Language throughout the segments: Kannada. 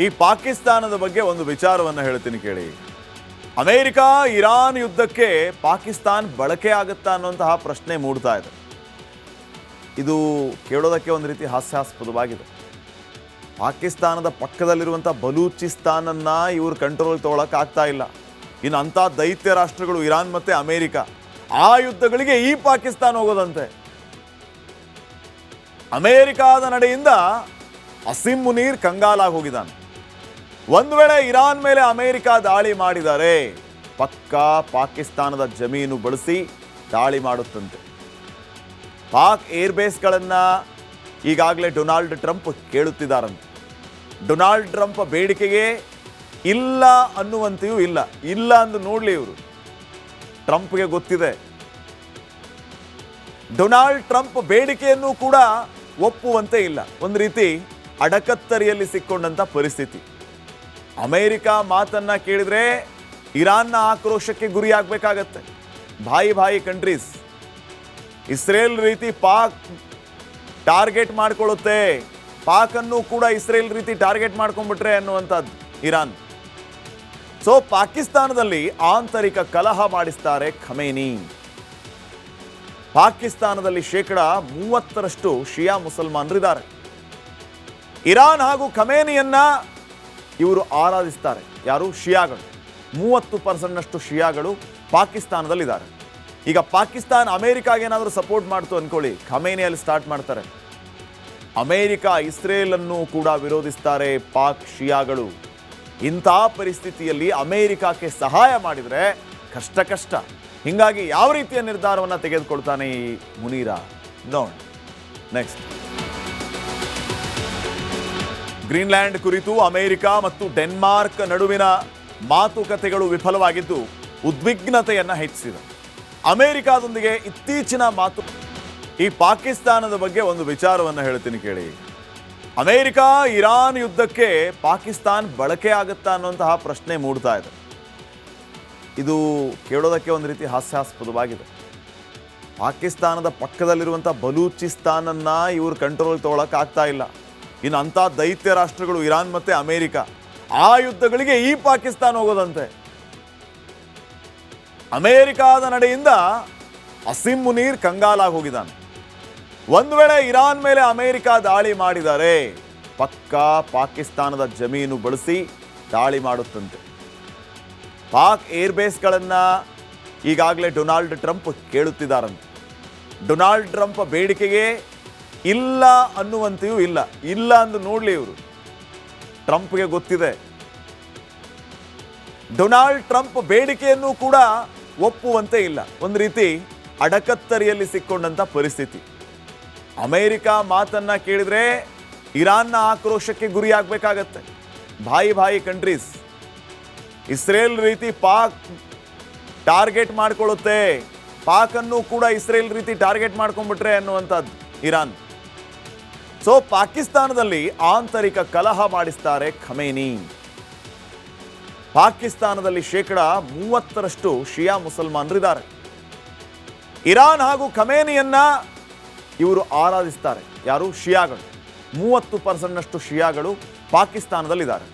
ಈ ಪಾಕಿಸ್ತಾನದ ಬಗ್ಗೆ ಒಂದು ವಿಚಾರವನ್ನು ಹೇಳ್ತೀನಿ ಕೇಳಿ. ಅಮೆರಿಕ ಇರಾನ್ ಯುದ್ಧಕ್ಕೆ ಪಾಕಿಸ್ತಾನ ಬಳಕೆ ಆಗುತ್ತಾ ಅನ್ನುವಂತಹ ಪ್ರಶ್ನೆ ಮೂಡ್ತಾ ಇದೆ. ಇದು ಕೇಳೋದಕ್ಕೆ ಒಂದು ರೀತಿ ಹಾಸ್ಯಾಸ್ಪದವಾಗಿದೆ. ಪಾಕಿಸ್ತಾನದ ಪಕ್ಕದಲ್ಲಿರುವಂಥ ಬಲೂಚಿಸ್ತಾನನ್ನ ಇವರು ಕಂಟ್ರೋಲ್ ತಗೊಳಕ್ ಆಗ್ತಾ ಇಲ್ಲ. ಇನ್ನು ಅಂಥ ದೈತ್ಯ ರಾಷ್ಟ್ರಗಳು ಇರಾನ್ ಮತ್ತು ಅಮೆರಿಕ, ಆ ಯುದ್ಧಗಳಿಗೆ ಈ ಪಾಕಿಸ್ತಾನ ಹೋಗೋದಂತೆ. ಅಮೆರಿಕಾದ ನಡೆಯಿಂದ ಅಸಿಂ ಮುನೀರ್ ಕಂಗಾಲಾಗಿ ಹೋಗಿದ್ದಾನೆ. ಒಂದು ವೇಳೆ ಇರಾನ್ ಮೇಲೆ ಅಮೆರಿಕ ದಾಳಿ ಮಾಡಿದರೆ ಪಕ್ಕಾ ಪಾಕಿಸ್ತಾನದ ಜಮೀನು ಬಳಸಿ ದಾಳಿ ಮಾಡುತ್ತಂತೆ. ಪಾಕ್ ಏರ್ಬೇಸ್ಗಳನ್ನು ಈಗಾಗಲೇ ಡೊನಾಲ್ಡ್ ಟ್ರಂಪ್ ಕೇಳುತ್ತಿದ್ದಾರಂತೆ. ಡೊನಾಲ್ಡ್ ಟ್ರಂಪ್ ಬೇಡಿಕೆಗೆ ಇಲ್ಲ ಅನ್ನುವಂತೆಯೂ ಇಲ್ಲ. ಇಲ್ಲ ಅಂದು ನೋಡಲಿ ಇವರು. ಟ್ರಂಪ್ಗೆ ಗೊತ್ತಿದೆ, ಡೊನಾಲ್ಡ್ ಟ್ರಂಪ್ ಬೇಡಿಕೆಯನ್ನು ಕೂಡ ಒಪ್ಪುವಂತೆ ಇಲ್ಲ. ಒಂದು ರೀತಿ ಅಡಕತ್ತರಿಯಲ್ಲಿ ಸಿಕ್ಕೊಂಡಂಥ ಪರಿಸ್ಥಿತಿ. ಅಮೆರಿಕ ಮಾತನ್ನ ಕೇಳಿದ್ರೆ ಇರಾನ್ನ ಆಕ್ರೋಶಕ್ಕೆ ಗುರಿಯಾಗಬೇಕಾಗತ್ತೆ. ಭಾಯಿ ಕಂಟ್ರೀಸ್. ಇಸ್ರೇಲ್ ರೀತಿ ಪಾಕ್ ಟಾರ್ಗೆಟ್ ಮಾಡ್ಕೊಳ್ಳುತ್ತೆ, ಪಾಕನ್ನು ಕೂಡ ಇಸ್ರೇಲ್ ರೀತಿ ಟಾರ್ಗೆಟ್ ಮಾಡ್ಕೊಂಡ್ಬಿಟ್ರೆ ಅನ್ನುವಂಥದ್ದು ಇರಾನ್. ಸೊ ಪಾಕಿಸ್ತಾನದಲ್ಲಿ ಆಂತರಿಕ ಕಲಹ ಮಾಡಿಸ್ತಾರೆ ಖಮೇನಿ. ಪಾಕಿಸ್ತಾನದಲ್ಲಿ 30% ಶಿಯಾ ಮುಸಲ್ಮಾನರಿದ್ದಾರೆ. ಇರಾನ್ ಹಾಗೂ ಖಮೇನಿಯನ್ನ ಇವರು ಆರಾಧಿಸ್ತಾರೆ. ಯಾರು? ಶಿಯಾಗಳು. 30%ನಷ್ಟು ಶಿಯಾಗಳು ಪಾಕಿಸ್ತಾನದಲ್ಲಿದ್ದಾರೆ. ಈಗ ಪಾಕಿಸ್ತಾನ ಅಮೆರಿಕಾಗೆ ಏನಾದರೂ ಸಪೋರ್ಟ್ ಮಾಡ್ತು ಅನ್ಕೊಳ್ಳಿ, ಖಮೇನಿಯಲ್ಲಿ ಸ್ಟಾರ್ಟ್ ಮಾಡ್ತಾರೆ. ಅಮೆರಿಕ ಇಸ್ರೇಲ್ ಅನ್ನು ಕೂಡ ವಿರೋಧಿಸ್ತಾರೆ ಪಾಕ್ ಶಿಯಾಗಳು. ಇಂಥ ಪರಿಸ್ಥಿತಿಯಲ್ಲಿ ಅಮೆರಿಕಕ್ಕೆ ಸಹಾಯ ಮಾಡಿದರೆ ಕಷ್ಟ. ಹೀಗಾಗಿ ಯಾವ ರೀತಿಯ ನಿರ್ಧಾರವನ್ನು ತೆಗೆದುಕೊಳ್ತಾನೆ ಈ ಮುನೀರ ನೋಡಿ. ನೆಕ್ಸ್ಟ್, ಗ್ರೀನ್ಲ್ಯಾಂಡ್ ಕುರಿತು ಅಮೆರಿಕ ಮತ್ತು ಡೆನ್ಮಾರ್ಕ್ ನಡುವಿನ ಮಾತುಕತೆಗಳು ವಿಫಲವಾಗಿದ್ದು ಉದ್ವಿಗ್ನತೆಯನ್ನು ಹೆಚ್ಚಿಸಿದೆ. ಅಮೆರಿಕದೊಂದಿಗೆ ಇತ್ತೀಚಿನ ಈ ಪಾಕಿಸ್ತಾನದ ಬಗ್ಗೆ ಒಂದು ವಿಚಾರವನ್ನು ಹೇಳ್ತೀನಿ ಕೇಳಿ. ಅಮೆರಿಕ ಇರಾನ್ ಯುದ್ಧಕ್ಕೆ ಪಾಕಿಸ್ತಾನ ಬಳಕೆ ಆಗುತ್ತಾ ಅನ್ನುವಂತಹ ಪ್ರಶ್ನೆ ಮೂಡ್ತಾ ಇದೆ. ಇದು ಕೇಳೋದಕ್ಕೆ ಒಂದು ರೀತಿ ಹಾಸ್ಯಾಸ್ಪದವಾಗಿದೆ. ಪಾಕಿಸ್ತಾನದ ಪಕ್ಕದಲ್ಲಿರುವಂಥ ಬಲೂಚಿಸ್ತಾನನ್ನ ಇವರು ಕಂಟ್ರೋಲ್ ತಗೊಳಕ್ ಆಗ್ತಾ ಇಲ್ಲ. ಇನ್ನು ಅಂಥ ದೈತ್ಯ ರಾಷ್ಟ್ರಗಳು ಇರಾನ್ ಮತ್ತು ಅಮೆರಿಕ, ಆ ಯುದ್ಧಗಳಿಗೆ ಈ ಪಾಕಿಸ್ತಾನ ಹೋಗೋದಂತೆ. ಅಮೆರಿಕಾದ ನಡೆಯಿಂದ ಅಸಿಂ ಮುನೀರ್ ಕಂಗಾಲಾಗಿ ಹೋಗಿದ್ದಾನೆ. ಒಂದು ವೇಳೆ ಇರಾನ್ ಮೇಲೆ ಅಮೆರಿಕ ದಾಳಿ ಮಾಡಿದರೆ ಪಕ್ಕಾ ಪಾಕಿಸ್ತಾನದ ಜಮೀನು ಬಳಸಿ ದಾಳಿ ಮಾಡುತ್ತಂತೆ. ಪಾಕ್ ಏರ್ಬೇಸ್ಗಳನ್ನು ಈಗಾಗಲೇ ಡೊನಾಲ್ಡ್ ಟ್ರಂಪ್ ಕೇಳುತ್ತಿದ್ದಾರಂತೆ. ಡೊನಾಲ್ಡ್ ಟ್ರಂಪ್ ಬೇಡಿಕೆಗೆ ಇಲ್ಲ ಅನ್ನುವಂತೆಯೂ ಇಲ್ಲ. ಇಲ್ಲ ಅಂದು ನೋಡಲಿ ಇವರು. ಟ್ರಂಪ್ಗೆ ಗೊತ್ತಿದೆ, ಡೊನಾಲ್ಡ್ ಟ್ರಂಪ್ ಬೇಡಿಕೆಯನ್ನು ಕೂಡ ಒಪ್ಪುವಂತೆ ಇಲ್ಲ. ಒಂದು ರೀತಿ ಅಡಕತ್ತರಿಯಲ್ಲಿ ಸಿಕ್ಕೊಂಡಂಥ ಪರಿಸ್ಥಿತಿ. ಅಮೆರಿಕ ಮಾತನ್ನ ಕೇಳಿದ್ರೆ ಇರಾನ್ನ ಆಕ್ರೋಶಕ್ಕೆ ಗುರಿಯಾಗಬೇಕಾಗತ್ತೆ. ಭಾಯಿ ಕಂಟ್ರೀಸ್. ಇಸ್ರೇಲ್ ರೀತಿ ಪಾಕ್ ಟಾರ್ಗೆಟ್ ಮಾಡ್ಕೊಳ್ಳುತ್ತೆ, ಪಾಕನ್ನು ಕೂಡ ಇಸ್ರೇಲ್ ರೀತಿ ಟಾರ್ಗೆಟ್ ಮಾಡ್ಕೊಂಡ್ಬಿಟ್ರೆ ಅನ್ನುವಂಥದ್ದು ಇರಾನ್. ಸೊ ಪಾಕಿಸ್ತಾನದಲ್ಲಿ ಆಂತರಿಕ ಕಲಹ ಮಾಡಿಸ್ತಾರೆ ಖಮೇನಿ. ಪಾಕಿಸ್ತಾನದಲ್ಲಿ 30% ಶಿಯಾ ಮುಸಲ್ಮಾನರಿದ್ದಾರೆ. ಇರಾನ್ ಹಾಗೂ ಖಮೇನಿಯನ್ನ ಇವರು ಆರಾಧಿಸ್ತಾರೆ. ಯಾರು? ಶಿಯಾಗಳು. 30%ನಷ್ಟು ಶಿಯಾಗಳು ಪಾಕಿಸ್ತಾನದಲ್ಲಿದ್ದಾರೆ.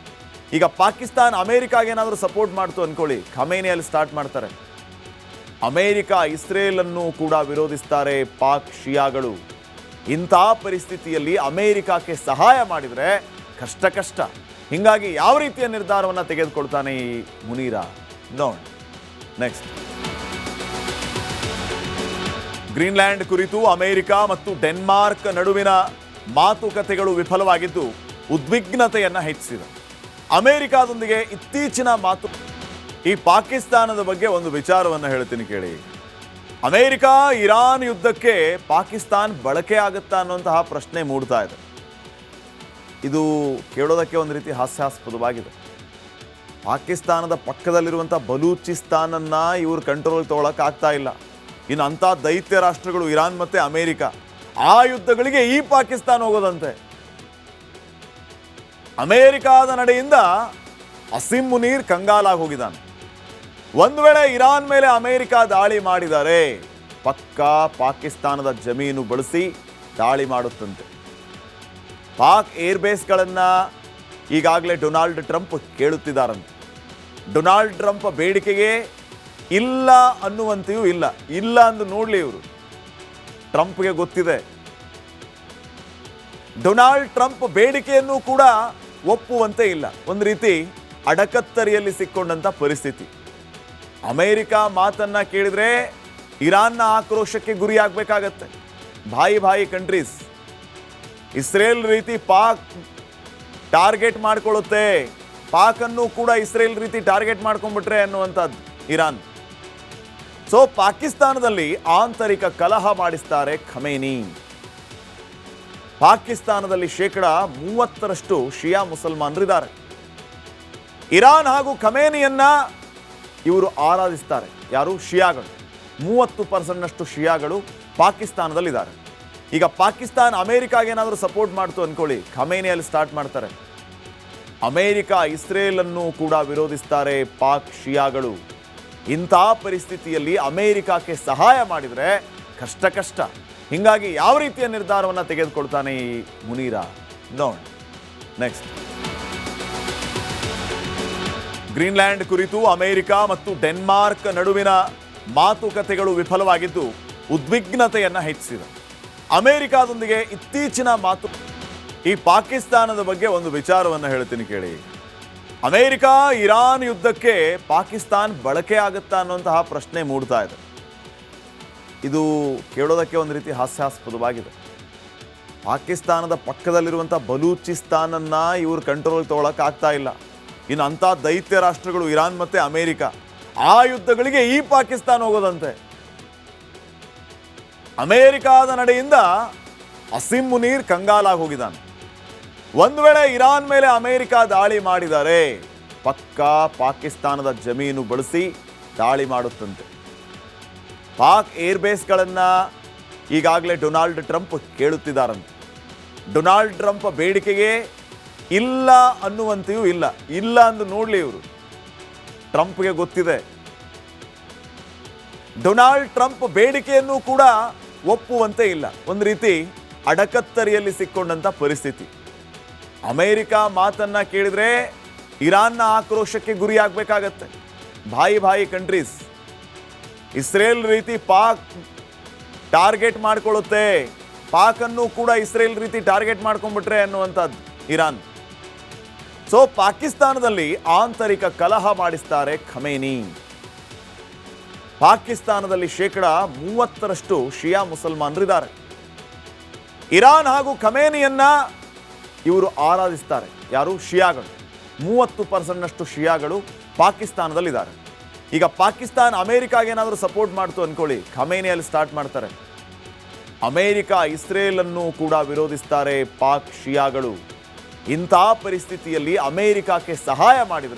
ಈಗ ಪಾಕಿಸ್ತಾನ ಅಮೆರಿಕಾಗೆ ಏನಾದರೂ ಸಪೋರ್ಟ್ ಮಾಡ್ತು ಅನ್ಕೊಳ್ಳಿ, ಖಮೇನಿಯಲ್ಲಿ ಸ್ಟಾರ್ಟ್ ಮಾಡ್ತಾರೆ. ಅಮೆರಿಕ ಇಸ್ರೇಲ್ ಅನ್ನು ಕೂಡ ವಿರೋಧಿಸ್ತಾರೆ ಪಾಕ್ ಶಿಯಾಗಳು. ಇಂಥ ಪರಿಸ್ಥಿತಿಯಲ್ಲಿ ಅಮೆರಿಕಕ್ಕೆ ಸಹಾಯ ಮಾಡಿದರೆ ಕಷ್ಟ. ಹೀಗಾಗಿ ಯಾವ ರೀತಿಯ ನಿರ್ಧಾರವನ್ನು ತೆಗೆದುಕೊಳ್ತಾನೆ ಈ ಮುನೀರ ನೋಡಿ. ನೆಕ್ಸ್ಟ್, ಗ್ರೀನ್ಲ್ಯಾಂಡ್ ಕುರಿತು ಅಮೆರಿಕ ಮತ್ತು ಡೆನ್ಮಾರ್ಕ್ ನಡುವಿನ ಮಾತುಕತೆಗಳು ವಿಫಲವಾಗಿದ್ದು ಉದ್ವಿಗ್ನತೆಯನ್ನು ಹೆಚ್ಚಿಸಿದೆ. ಅಮೆರಿಕದೊಂದಿಗೆ ಇತ್ತೀಚಿನ ಈ ಪಾಕಿಸ್ತಾನದ ಬಗ್ಗೆ ಒಂದು ವಿಚಾರವನ್ನು ಹೇಳ್ತೀನಿ ಕೇಳಿ. ಅಮೆರಿಕ ಇರಾನ್ ಯುದ್ಧಕ್ಕೆ ಪಾಕಿಸ್ತಾನ ಬಳಕೆ ಆಗುತ್ತಾ ಅನ್ನುವಂತಹ ಪ್ರಶ್ನೆ ಮೂಡ್ತಾ ಇದೆ. ಇದು ಕೇಳೋದಕ್ಕೆ ಒಂದು ರೀತಿ ಹಾಸ್ಯಾಸ್ಪದವಾಗಿದೆ. ಪಾಕಿಸ್ತಾನದ ಪಕ್ಕದಲ್ಲಿರುವಂಥ ಬಲೂಚಿಸ್ತಾನನ್ನ ಇವರು ಕಂಟ್ರೋಲ್ ತಗೊಳಕ್ ಆಗ್ತಾ ಇಲ್ಲ. ಇನ್ನು ಅಂಥ ದೈತ್ಯ ರಾಷ್ಟ್ರಗಳು ಇರಾನ್ ಮತ್ತು ಅಮೆರಿಕ, ಆ ಯುದ್ಧಗಳಿಗೆ ಈ ಪಾಕಿಸ್ತಾನ ಹೋಗೋದಂತೆ. ಅಮೆರಿಕಾದ ನಡೆಯಿಂದ ಅಸಿಂ ಮುನೀರ್ ಕಂಗಾಲಾಗಿ ಹೋಗಿದ್ದಾನೆ. ಒಂದು ವೇಳೆ ಇರಾನ್ ಮೇಲೆ ಅಮೆರಿಕ ದಾಳಿ ಮಾಡಿದರೆ ಪಕ್ಕಾ ಪಾಕಿಸ್ತಾನದ ಜಮೀನು ಬಳಸಿ ದಾಳಿ ಮಾಡುತ್ತಂತೆ. ಪಾಕ್ ಏರ್ಬೇಸ್ಗಳನ್ನು ಈಗಾಗಲೇ ಡೊನಾಲ್ಡ್ ಟ್ರಂಪ್ ಕೇಳುತ್ತಿದ್ದಾರಂತೆ. ಡೊನಾಲ್ಡ್ ಟ್ರಂಪ್ ಬೇಡಿಕೆಗೆ ಇಲ್ಲ ಅನ್ನುವಂತೆಯೂ ಇಲ್ಲ. ಇಲ್ಲ ಅಂದು ನೋಡಲಿ ಇವರು. ಟ್ರಂಪ್ಗೆ ಗೊತ್ತಿದೆ ಡೊನಾಲ್ಡ್ ಟ್ರಂಪ್ ಬೇಡಿಕೆಯನ್ನು ಕೂಡ ಒಪ್ಪುವಂತೆ ಇಲ್ಲ. ಒಂದು ರೀತಿ ಅಡಕತ್ತರಿಯಲ್ಲಿ ಸಿಕ್ಕೊಂಡಂತ ಪರಿಸ್ಥಿತಿ. ಅಮೆರಿಕ ಮಾತನ್ನ ಕೇಳಿದ್ರೆ ಇರಾನ್ನ ಆಕ್ರೋಶಕ್ಕೆ ಗುರಿಯಾಗಬೇಕಾಗತ್ತೆ. ಭಾಯಿ ಕಂಟ್ರೀಸ್. ಇಸ್ರೇಲ್ ರೀತಿ ಪಾಕ್ ಟಾರ್ಗೆಟ್ ಮಾಡ್ಕೊಳ್ಳುತ್ತೆ. ಪಾಕ್ ಅನ್ನು ಕೂಡ ಇಸ್ರೇಲ್ ರೀತಿ ಟಾರ್ಗೆಟ್ ಮಾಡ್ಕೊಂಡ್ಬಿಟ್ರೆ ಅನ್ನುವಂಥದ್ದು ಇರಾನ್. ಸೊ ಪಾಕಿಸ್ತಾನದಲ್ಲಿ ಆಂತರಿಕ ಕಲಹ ಮಾಡಿಸ್ತಾರೆ ಖಮೇನಿ. ಪಾಕಿಸ್ತಾನದಲ್ಲಿ 30% ಶಿಯಾ ಮುಸಲ್ಮಾನರಿದ್ದಾರೆ. ಇರಾನ್ ಹಾಗೂ ಖಮೇನಿಯನ್ನ ಇವರು ಆರಾಧಿಸ್ತಾರೆ. ಯಾರು? ಶಿಯಾಗಳು. 30%ನಷ್ಟು ಶಿಯಾಗಳು ಪಾಕಿಸ್ತಾನದಲ್ಲಿದ್ದಾರೆ. ಈಗ ಪಾಕಿಸ್ತಾನ ಅಮೆರಿಕಾಗೆ ಏನಾದರೂ ಸಪೋರ್ಟ್ ಮಾಡ್ತು ಅನ್ಕೊಳ್ಳಿ, ಖಮೇನಿಯಲ್ಲಿ ಸ್ಟಾರ್ಟ್ ಮಾಡ್ತಾರೆ. ಅಮೆರಿಕ ಇಸ್ರೇಲ್ ಅನ್ನು ಕೂಡ ವಿರೋಧಿಸ್ತಾರೆ ಪಾಕ್ ಶಿಯಾಗಳು. ಇಂಥ ಪರಿಸ್ಥಿತಿಯಲ್ಲಿ ಅಮೆರಿಕಕ್ಕೆ ಸಹಾಯ ಮಾಡಿದರೆ ಕಷ್ಟ. ಹೀಗಾಗಿ ಯಾವ ರೀತಿಯ ನಿರ್ಧಾರವನ್ನು ತೆಗೆದುಕೊಳ್ತಾನೆ ಈ ಮುನೀರಾ ನೋಡಿ. ನೆಕ್ಸ್ಟ್, ಗ್ರೀನ್ಲ್ಯಾಂಡ್ ಕುರಿತು ಅಮೆರಿಕ ಮತ್ತು ಡೆನ್ಮಾರ್ಕ್ ನಡುವಿನ ಮಾತುಕತೆಗಳು ವಿಫಲವಾಗಿದ್ದು ಉದ್ವಿಗ್ನತೆಯನ್ನು ಹೆಚ್ಚಿಸಿದೆ. ಅಮೆರಿಕದೊಂದಿಗೆ ಇತ್ತೀಚಿನ ಈ ಪಾಕಿಸ್ತಾನದ ಬಗ್ಗೆ ಒಂದು ವಿಚಾರವನ್ನು ಹೇಳ್ತೀನಿ ಕೇಳಿ. ಅಮೆರಿಕ ಇರಾನ್ ಯುದ್ಧಕ್ಕೆ ಪಾಕಿಸ್ತಾನ ಬಳಕೆ ಆಗುತ್ತಾ ಅನ್ನುವಂತಹ ಪ್ರಶ್ನೆ ಮೂಡ್ತಾ ಇದೆ. ಇದು ಕೇಳೋದಕ್ಕೆ ಒಂದು ರೀತಿ ಹಾಸ್ಯಾಸ್ಪದವಾಗಿದೆ. ಪಾಕಿಸ್ತಾನದ ಪಕ್ಕದಲ್ಲಿರುವಂಥ ಬಲೂಚಿಸ್ತಾನನ್ನ ಇವರು ಕಂಟ್ರೋಲ್ ತಗೊಳಕ್ ಆಗ್ತಾ ಇಲ್ಲ. ಇನ್ನು ಅಂಥ ದೈತ್ಯ ರಾಷ್ಟ್ರಗಳು ಇರಾನ್ ಮತ್ತೆ ಅಮೆರಿಕ, ಆ ಯುದ್ಧಗಳಿಗೆ ಈ ಪಾಕಿಸ್ತಾನ ಹೋಗೋದಂತೆ. ಅಮೆರಿಕಾದ ನಡೆಯಿಂದ ಅಸಿಮ್ ಮುನೀರ್ ಕಂಗಾಲಾಗಿ ಹೋಗಿದ್ದಾನೆ. ಒಂದು ವೇಳೆ ಇರಾನ್ ಮೇಲೆ ಅಮೆರಿಕ ದಾಳಿ ಮಾಡಿದರೆ ಪಕ್ಕಾ ಪಾಕಿಸ್ತಾನದ ಜಮೀನು ಬಳಸಿ ದಾಳಿ ಮಾಡುತ್ತಂತೆ. ಪಾಕ್ ಏರ್ಬೇಸ್ಗಳನ್ನು ಈಗಾಗಲೇ ಡೊನಾಲ್ಡ್ ಟ್ರಂಪ್ ಕೇಳುತ್ತಿದ್ದಾರಂತೆ. ಡೊನಾಲ್ಡ್ ಟ್ರಂಪ್ ಬೇಡಿಕೆಗೆ ಇಲ್ಲ ಅನ್ನುವಂತೆಯೂ ಇಲ್ಲ. ಇಲ್ಲ ಅಂದು ನೋಡಲಿ ಇವರು. ಟ್ರಂಪ್ಗೆ ಗೊತ್ತಿದೆ ಡೊನಾಲ್ಡ್ ಟ್ರಂಪ್ ಬೇಡಿಕೆಯನ್ನು ಕೂಡ ಒಪ್ಪುವಂತೆ ಇಲ್ಲ. ಒಂದು ರೀತಿ ಅಡಕತ್ತರಿಯಲ್ಲಿ ಸಿಕ್ಕೊಂಡಂತ ಪರಿಸ್ಥಿತಿ. ಅಮೆರಿಕ ಮಾತನ್ನ ಕೇಳಿದ್ರೆ ಇರಾನ್ನ ಆಕ್ರೋಶಕ್ಕೆ ಗುರಿಯಾಗಬೇಕಾಗತ್ತೆ. ಭಾಯಿ ಕಂಟ್ರೀಸ್. ಇಸ್ರೇಲ್ ರೀತಿ ಪಾಕ್ ಟಾರ್ಗೆಟ್ ಮಾಡ್ಕೊಳ್ಳುತ್ತೆ. ಪಾಕ್ ಅನ್ನು ಕೂಡ ಇಸ್ರೇಲ್ ರೀತಿ ಟಾರ್ಗೆಟ್ ಮಾಡ್ಕೊಂಡ್ಬಿಟ್ರೆ ಅನ್ನುವಂಥದ್ದು ಇರಾನ್. ಸೊ ಪಾಕಿಸ್ತಾನದಲ್ಲಿ ಆಂತರಿಕ ಕಲಹ ಮಾಡಿಸ್ತಾರೆ ಖಮೇನಿ. ಪಾಕಿಸ್ತಾನದಲ್ಲಿ 30% ಶಿಯಾ ಮುಸಲ್ಮಾನರಿದ್ದಾರೆ. ಇರಾನ್ ಹಾಗೂ ಖಮೇನಿಯನ್ನ ಇವರು ಆರಾಧಿಸ್ತಾರೆ. ಯಾರು? ಶಿಯಾಗಳು. 30%ನಷ್ಟು ಶಿಯಾಗಳು ಪಾಕಿಸ್ತಾನದಲ್ಲಿದ್ದಾರೆ. ಈಗ ಪಾಕಿಸ್ತಾನ ಅಮೆರಿಕಾಗೆ ಏನಾದರೂ ಸಪೋರ್ಟ್ ಮಾಡ್ತು ಅನ್ಕೊಳ್ಳಿ, ಖಮೇನಿಯಲ್ಲಿ ಸ್ಟಾರ್ಟ್ ಮಾಡ್ತಾರೆ. ಅಮೆರಿಕ ಇಸ್ರೇಲ್ ಅನ್ನು ಕೂಡ ವಿರೋಧಿಸ್ತಾರೆ ಪಾಕ್ ಶಿಯಾಗಳು. ಇಂಥ ಪರಿಸ್ಥಿತಿಯಲ್ಲಿ ಅಮೆರಿಕಕ್ಕೆ ಸಹಾಯ ಮಾಡಿದರೆ